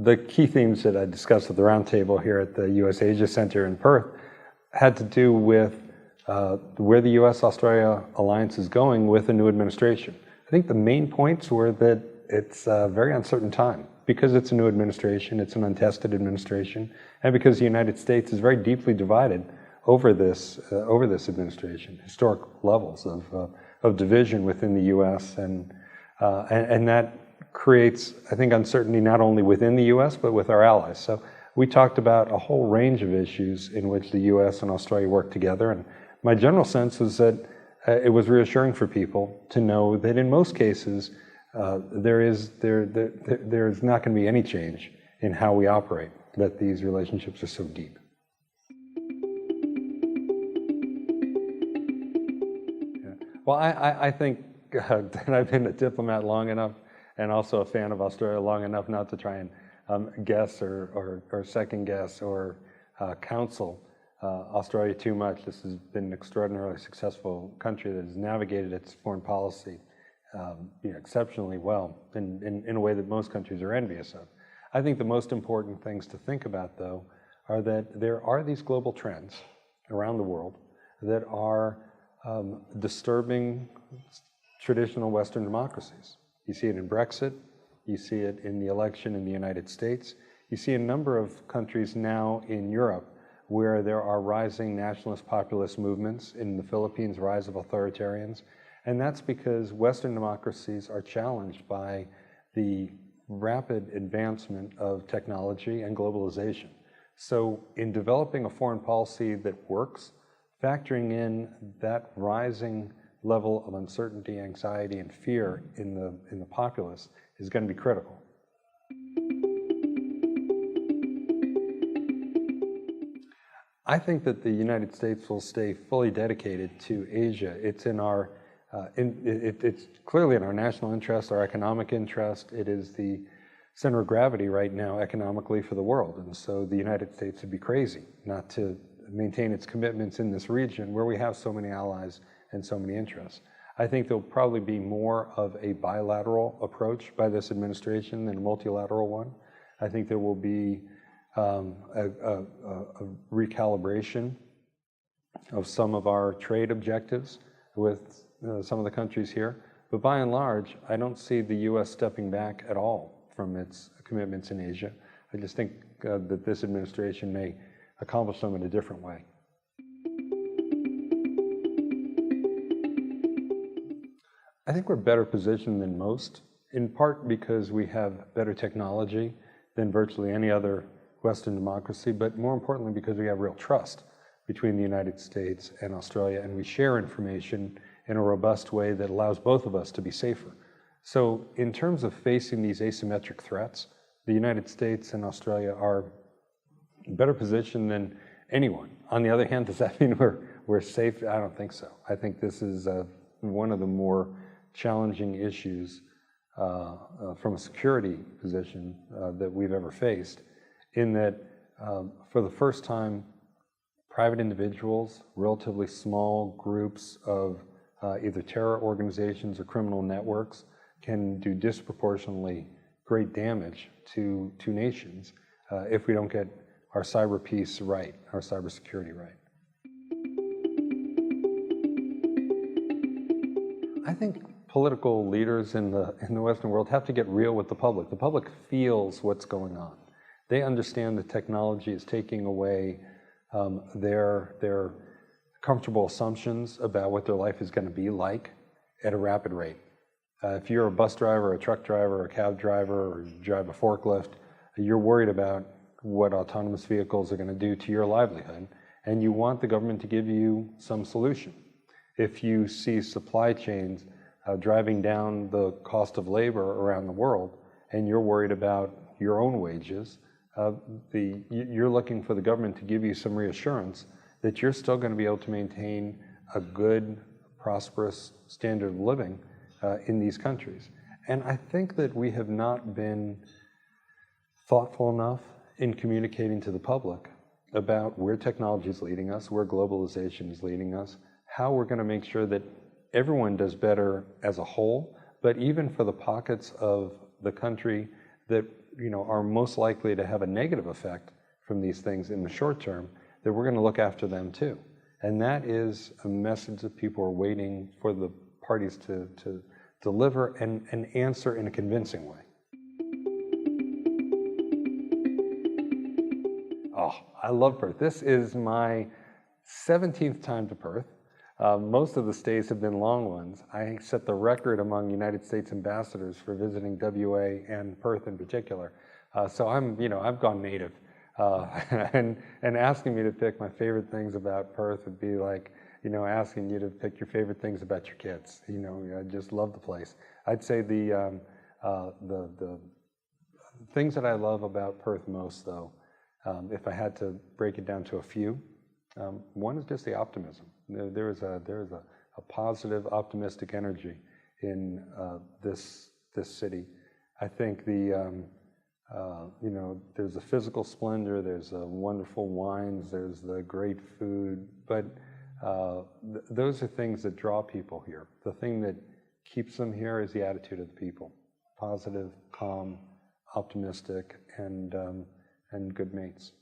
the key themes that I discussed at the roundtable here at the U.S. Asia Centre in Perth had to do with where the U.S. Australia alliance is going with a new administration. I think the main points were that it's a very uncertain time because it's a new administration, it's an untested administration, and because the United States is very deeply divided over this administration, historic levels of division within the U.S. and that creates, I think, uncertainty not only within the U.S. but with our allies. So we talked about a whole range of issues in which the U.S. and Australia work together, and my general sense was that it was reassuring for people to know that in most cases there is not going to be any change in how we operate, that these relationships are so deep. Yeah. Well, I think that I've been a diplomat long enough and also a fan of Australia long enough not to try and guess or second guess or counsel Australia too much. This has been an extraordinarily successful country that has navigated its foreign policy exceptionally well in a way that most countries are envious of. I think the most important things to think about, though, are that there are these global trends around the world that are disturbing traditional Western democracies. You see it in Brexit, you see it in the election in the United States, you see a number of countries now in Europe where there are rising nationalist populist movements, in the Philippines, rise of authoritarians, and that's because Western democracies are challenged by the rapid advancement of technology and globalization. So in developing a foreign policy that works, factoring in that rising level of uncertainty, anxiety, and fear in the populace is going to be critical. I think that the United States will stay fully dedicated to Asia. It's in our, it's clearly in our national interest, our economic interest. It is the center of gravity right now economically for the world. And so the United States would be crazy not to maintain its commitments in this region where we have so many allies and so many interests. I think there'll probably be more of a bilateral approach by this administration than a multilateral one. I think there will be a recalibration of some of our trade objectives with some of the countries here. But by and large, I don't see the U.S. stepping back at all from its commitments in Asia. I just think that this administration may accomplish them in a different way. I think we're better positioned than most, in part because we have better technology than virtually any other Western democracy, but more importantly because we have real trust between the United States and Australia, and we share information in a robust way that allows both of us to be safer. So in terms of facing these asymmetric threats, the United States and Australia are better positioned than anyone. On the other hand, does that mean we're safe? I don't think so. I think this is one of the more challenging issues from a security position that we've ever faced, in that for the first time, private individuals, relatively small groups of either terror organizations or criminal networks can do disproportionately great damage to nations if we don't get our cyber piece right, our cybersecurity right. I think political leaders in the Western world have to get real with the public. The public feels what's going on. They understand that technology is taking away their comfortable assumptions about what their life is going to be like at a rapid rate. If you're a bus driver, a truck driver, a cab driver, or you drive a forklift, you're worried about what autonomous vehicles are going to do to your livelihood, and you want the government to give you some solution. If you see supply chains driving down the cost of labor around the world, and you're worried about your own wages, you're looking for the government to give you some reassurance that you're still going to be able to maintain a good, prosperous standard of living in these countries. And I think that we have not been thoughtful enough in communicating to the public about where technology is leading us, where globalization is leading us, how we're going to make sure that everyone does better as a whole, but even for the pockets of the country that are most likely to have a negative effect from these things in the short term, that we're going to look after them too. And that is a message that people are waiting for the parties to deliver and answer in a convincing way. Oh, I love Perth. This is my 17th time to Perth. Most of the stays have been long ones. I set the record among United States ambassadors for visiting WA and Perth in particular. So I've gone native. And asking me to pick my favorite things about Perth would be like, asking you to pick your favorite things about your kids. I just love the place. I'd say the things that I love about Perth most, though, if I had to break it down to a few, one is just the optimism. There is a positive, optimistic energy in this city. I think there's a physical splendor, there's wonderful wines, there's the great food, but those are things that draw people here. The thing that keeps them here is the attitude of the people. Positive, calm, optimistic, and good mates.